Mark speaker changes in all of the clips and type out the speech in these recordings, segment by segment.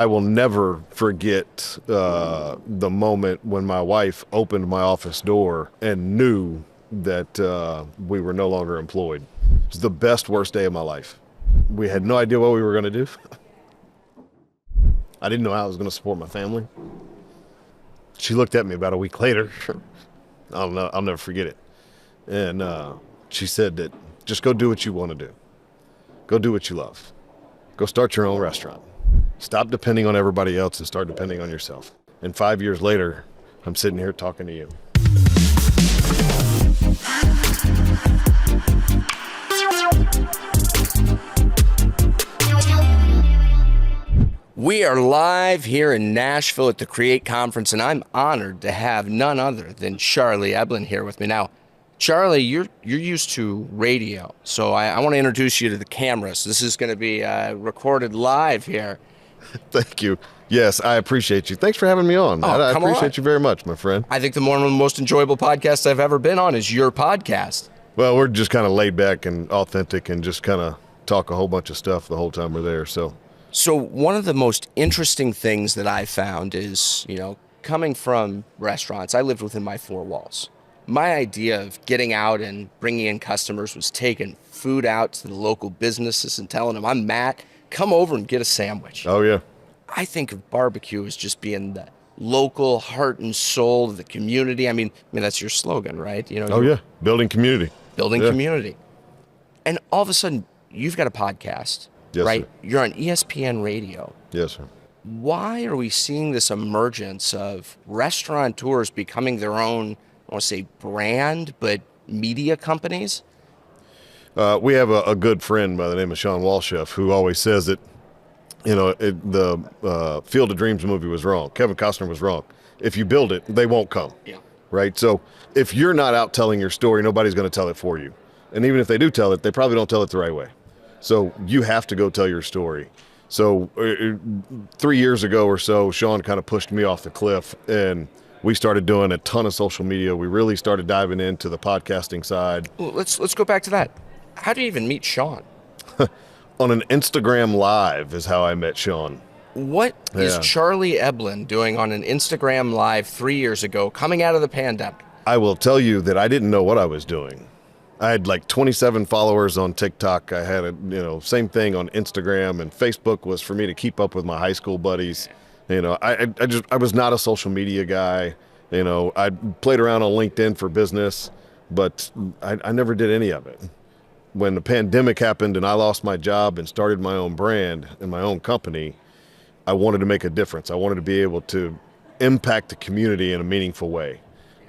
Speaker 1: I will never forget the moment when my wife opened my office door and knew that we were no longer employed. It was the best, worst day of my life. We had no idea what we were going to do. I didn't know how I was going to support my family. She looked at me about a week later. I'll never forget it. And she said that just go do what you want to do. Go do what you love. Go start your own restaurant. Stop depending on everybody else and start depending on yourself. And 5 years later, I'm sitting here talking to you.
Speaker 2: We are live here in Nashville at the Create Conference, and I'm honored to have none other than Charlie Eblen here with me. Now, Charlie, you're used to radio, so I want to introduce you to the camera. So this is going to be recorded live here.
Speaker 1: Thank you. Yes, I appreciate you. Thanks for having me on. I appreciate you very much, my friend.
Speaker 2: I think one of the most enjoyable podcasts I've ever been on is your podcast.
Speaker 1: Well, we're just kind of laid back and authentic and just kind of talk a whole bunch of stuff the whole time we're there. So
Speaker 2: one of the most interesting things that I found is, coming from restaurants, I lived within my four walls. My idea of getting out and bringing in customers was taking food out to the local businesses and telling them, I'm Matt, come over and get a sandwich.
Speaker 1: Oh, yeah.
Speaker 2: I think of barbecue as just being the local heart and soul of the community. I mean, that's your slogan, right?
Speaker 1: Oh, yeah. Building community.
Speaker 2: Building community. And all of a sudden, you've got a podcast,
Speaker 1: yes,
Speaker 2: right?
Speaker 1: Sir.
Speaker 2: You're on ESPN Radio.
Speaker 1: Yes, sir.
Speaker 2: Why are we seeing this emergence of restaurateurs becoming their own, I want to say brand, but media companies?
Speaker 1: We have a good friend by the name of Sean Walchef who always says that, the Field of Dreams movie was wrong. Kevin Costner was wrong. If you build it, they won't come.
Speaker 2: Yeah.
Speaker 1: Right? So if you're not out telling your story, nobody's going to tell it for you. And even if they do tell it, they probably don't tell it the right way. So you have to go tell your story. So 3 years ago or so, Sean kind of pushed me off the cliff, and we started doing a ton of social media. We really started diving into the podcasting side.
Speaker 2: Well, let's go back to that. How do you even meet Sean?
Speaker 1: On an Instagram Live is how I met Sean.
Speaker 2: What is Charlie Eblen doing on an Instagram Live 3 years ago, coming out of the pandemic?
Speaker 1: I will tell you that I didn't know what I was doing. I had like 27 followers on TikTok. I had same thing on Instagram, and Facebook was for me to keep up with my high school buddies. I was not a social media guy. I played around on LinkedIn for business, but I never did any of it. When the pandemic happened and I lost my job and started my own brand and my own company, I wanted to make a difference. I wanted to be able to impact the community in a meaningful way.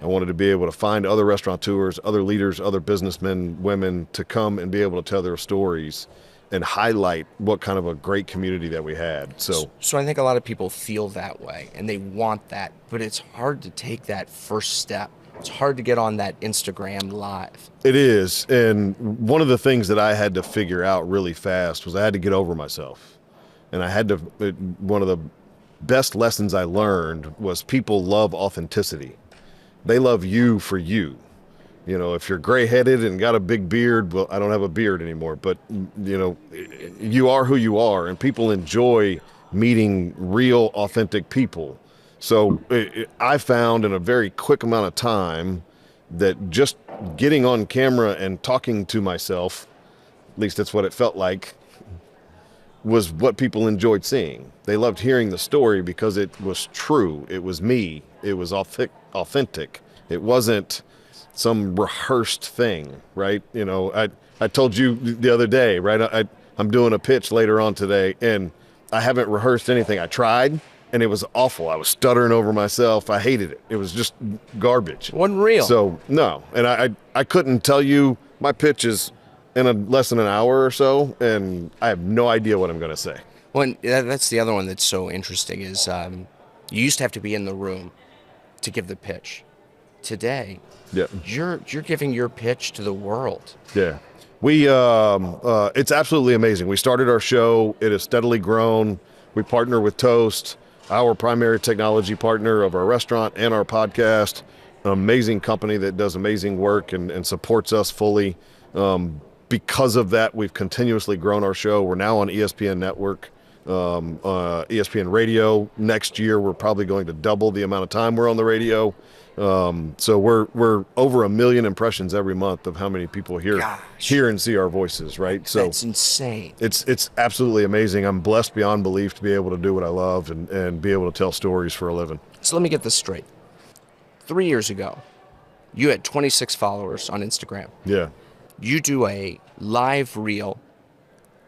Speaker 1: I wanted to be able to find other restaurateurs, other leaders, other businessmen, women to come and be able to tell their stories and highlight what kind of a great community that we had. So
Speaker 2: I think a lot of people feel that way and they want that, but it's hard to take that first step. It's hard to get on that Instagram Live.
Speaker 1: It is. And one of the things that I had to figure out really fast was I had to get over myself. And one of the best lessons I learned was people love authenticity. They love you for you. If you're gray-headed and got a big beard, well, I don't have a beard anymore, but, you are who you are, and people enjoy meeting real, authentic people. So I found in a very quick amount of time that just getting on camera and talking to myself, at least that's what it felt like, was what people enjoyed seeing. They loved hearing the story because it was true. It was me. It was authentic. It wasn't some rehearsed thing, right? I told you the other day, right? I'm doing a pitch later on today, and I haven't rehearsed anything. I tried, and it was awful. I was stuttering over myself. I hated it. It was just garbage.
Speaker 2: Wasn't real.
Speaker 1: So, no. And I couldn't tell you my pitch is in less than an hour or so, and I have no idea what I'm going to say.
Speaker 2: Well, that's the other one that's so interesting is you used to have to be in the room to give the pitch. Today, you're giving your pitch to the world.
Speaker 1: Yeah. It's absolutely amazing. We started our show. It has steadily grown. We partner with Toast, our primary technology partner of our restaurant and our podcast, an amazing company that does amazing work and supports us fully. Because of that, we've continuously grown our show. We're now on ESPN Network. ESPN Radio. Next year, we're probably going to double the amount of time we're on the radio. So we're over 1 million impressions every month of how many people hear and see our voices, right? So
Speaker 2: That's insane.
Speaker 1: It's absolutely amazing. I'm blessed beyond belief to be able to do what I love and be able to tell stories for a living.
Speaker 2: So let me get this straight. 3 years ago, you had 26 followers on Instagram.
Speaker 1: Yeah.
Speaker 2: You do a live reel,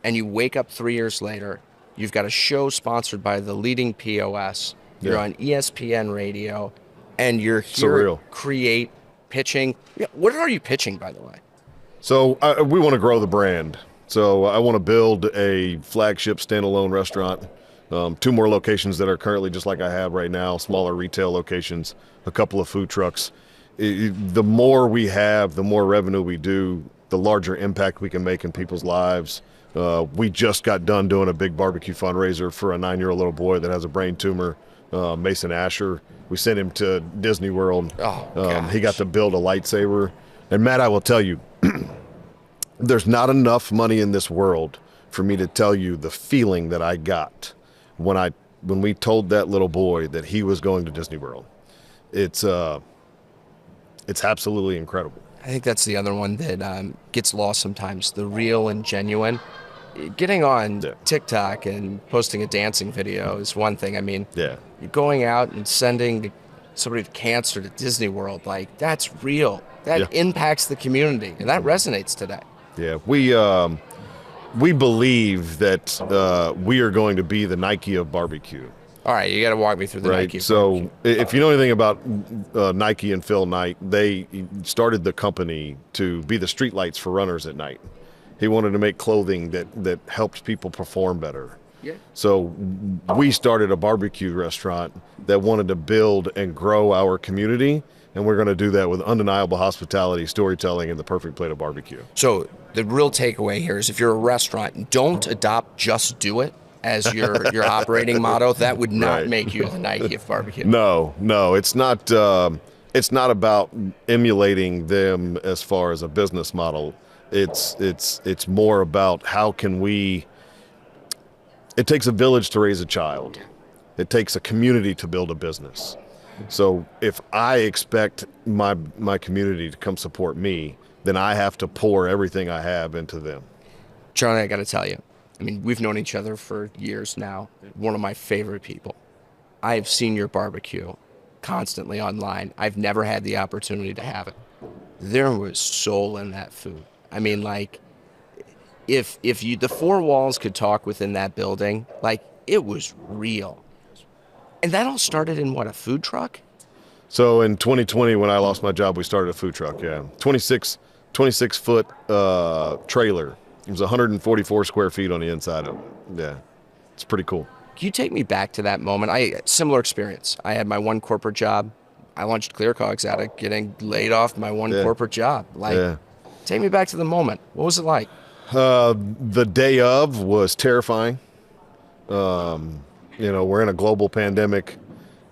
Speaker 2: and you wake up 3 years later, you've got a show sponsored by the leading POS. You're on ESPN Radio, and you're here
Speaker 1: Surreal.
Speaker 2: Create, pitching. Yeah, what are you pitching, by the way?
Speaker 1: So we want to grow the brand. So I want to build a flagship standalone restaurant. 2 more locations that are currently just like I have right now, smaller retail locations, a couple of food trucks. The more we have, the more revenue we do, the larger impact we can make in people's lives. We just got done doing a big barbecue fundraiser for a 9-year-old little boy that has a brain tumor, Mason Asher. We sent him to Disney World. He got to build a lightsaber. And Matt, I will tell you, there's not enough money in this world for me to tell you the feeling that I got when we told that little boy that he was going to Disney World. It's absolutely incredible.
Speaker 2: I think that's the other one that gets lost sometimes, the real and genuine. Getting on TikTok and posting a dancing video is one thing. I mean, you're going out and sending somebody with cancer to Disney World, like, that's real. That impacts the community, and that resonates today. Yeah,
Speaker 1: we believe that we are going to be the Nike of barbecue.
Speaker 2: All right, you got to walk me through the Nike.
Speaker 1: So if you know anything about Nike and Phil Knight, they started the company to be the streetlights for runners at night. He wanted to make clothing that helped people perform better.
Speaker 2: Yeah.
Speaker 1: So we started a barbecue restaurant that wanted to build and grow our community, and we're going to do that with undeniable hospitality, storytelling, and the perfect plate of barbecue.
Speaker 2: So the real takeaway here is, if you're a restaurant, don't adopt "just do it" as your operating motto. That would not make you the Nike of barbecue.
Speaker 1: No, it's not. It's not about emulating them as far as a business model. It's more about how can we. It takes a village to raise a child. It takes a community to build a business. So if I expect my community to come support me, then I have to pour everything I have into them.
Speaker 2: Charlie, I got to tell you, I mean, we've known each other for years now. One of my favorite people. I've seen your barbecue constantly online. I've never had the opportunity to have it. There was soul in that food. I mean, like, if the 4 walls could talk within that building, like, it was real. And that all started in what, a food truck?
Speaker 1: So in 2020, when I lost my job, we started a food truck. 26 foot trailer. It was 144 square feet on the inside of it. Yeah, it's pretty cool.
Speaker 2: Can you take me back to that moment? Similar experience. I had my one corporate job. I launched ClearCOGS out of getting laid off my one corporate job. Take me back to the moment. What was it like?
Speaker 1: The day of was terrifying. We're in a global pandemic.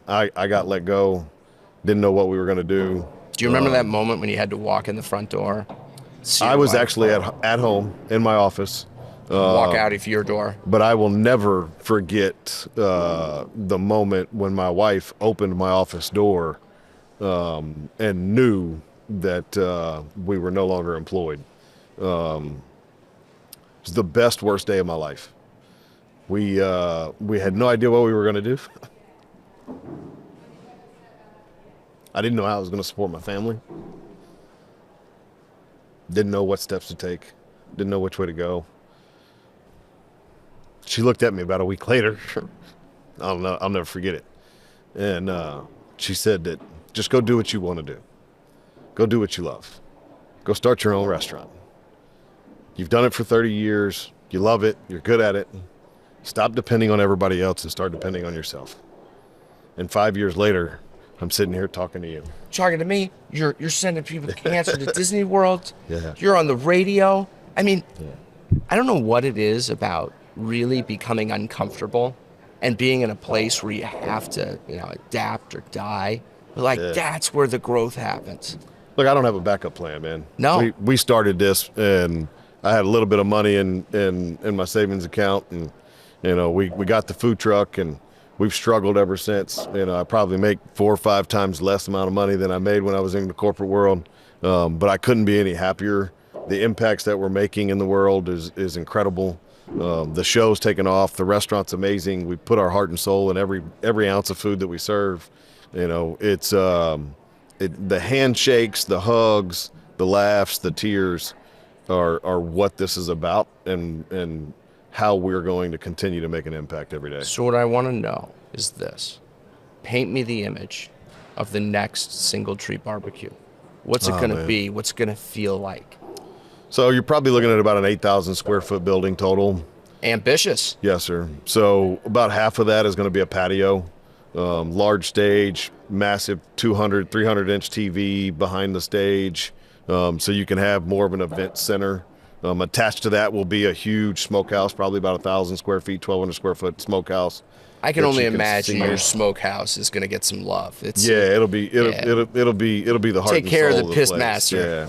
Speaker 1: I got let go. Didn't know what we were going to do.
Speaker 2: Do you remember that moment when you had to walk in the front door?
Speaker 1: I was actually at home in my office.
Speaker 2: Walk out of your door.
Speaker 1: But I will never forget the moment when my wife opened my office door and knew that we were no longer employed. It was the best, worst day of my life. We had no idea what we were going to do. I didn't know how I was going to support my family. Didn't know what steps to take. Didn't know which way to go. She looked at me about a week later. I'll never forget it. And she said that just go do what you want to do. Go do what you love. Go start your own restaurant. You've done it for 30 years. You love it. You're good at it. Stop depending on everybody else and start depending on yourself. And 5 years later, I'm sitting here talking to you.
Speaker 2: Talking to me? You're sending people with cancer to Disney World.
Speaker 1: Yeah.
Speaker 2: You're on the radio. I mean, I don't know what it is about really becoming uncomfortable and being in a place where you have to, adapt or die. But that's where the growth happens.
Speaker 1: Look, I don't have a backup plan, man.
Speaker 2: No.
Speaker 1: We started this, and I had a little bit of money in my savings account, and We got the food truck, and we've struggled ever since. I probably make 4 or 5 times less amount of money than I made when I was in the corporate world, but I couldn't be any happier. The impacts that we're making in the world is incredible. The show's taken off. The restaurant's amazing. We put our heart and soul in every ounce of food that we serve. It's the handshakes, the hugs, the laughs, the tears are what this is about, and how we're going to continue to make an impact every day.
Speaker 2: So what I want to know is this. Paint me the image of the next Single Tree BBQ. What's it going to be? What's it going to feel like?
Speaker 1: So you're probably looking at about an 8,000 square foot building total.
Speaker 2: Ambitious.
Speaker 1: Yes, sir. So about half of that is going to be a patio, large stage, massive 200, 300-inch TV behind the stage, so you can have more of an event center. Attached to that will be a huge smokehouse, probably about 1,000 square feet, 1,200 square foot smokehouse.
Speaker 2: I can only imagine your smokehouse is going to get some love.
Speaker 1: It'll be the heart
Speaker 2: take
Speaker 1: and
Speaker 2: care
Speaker 1: soul
Speaker 2: of the piss master.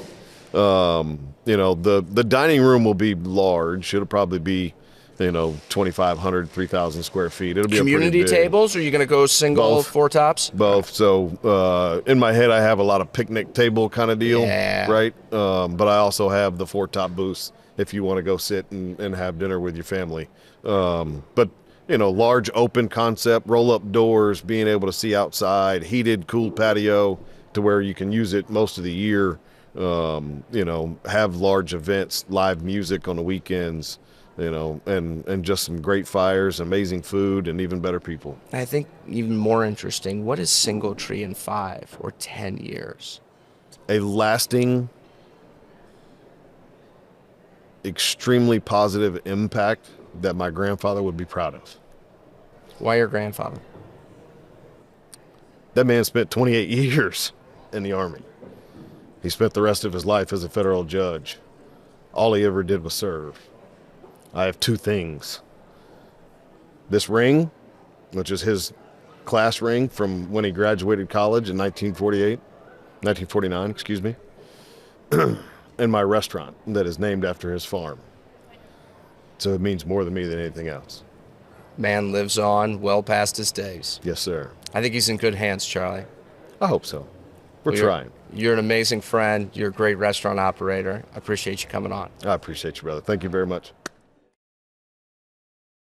Speaker 1: Yeah. The dining room will be large. It'll probably be 2,500, 3,000 square feet. It'll be
Speaker 2: community
Speaker 1: a pretty big.
Speaker 2: Tables, or are you going to go single
Speaker 1: Both.
Speaker 2: 4 tops?
Speaker 1: Both. So in my head, I have a lot of picnic table kind of deal, right? But I also have the 4-top booths if you want to go sit and have dinner with your family. But large open concept, roll up doors, being able to see outside, heated, cool patio to where you can use it most of the year. Have large events, live music on the weekends. And just some great fires, amazing food, and even better people.
Speaker 2: I think even more interesting, what is Single Tree in 5 or 10 years?
Speaker 1: A lasting, extremely positive impact that my grandfather would be proud of.
Speaker 2: Why your grandfather?
Speaker 1: That man spent 28 years in the Army. He spent the rest of his life as a federal judge. All he ever did was serve. I have 2 things. This ring, which is his class ring from when he graduated college in 1949, excuse me, and my restaurant that is named after his farm. So it means more to me than anything else.
Speaker 2: Man lives on well past his days.
Speaker 1: Yes, sir.
Speaker 2: I think he's in good hands, Charlie.
Speaker 1: I hope so. We're trying.
Speaker 2: You're an amazing friend. You're a great restaurant operator. I appreciate you coming on.
Speaker 1: I appreciate you, brother. Thank you very much.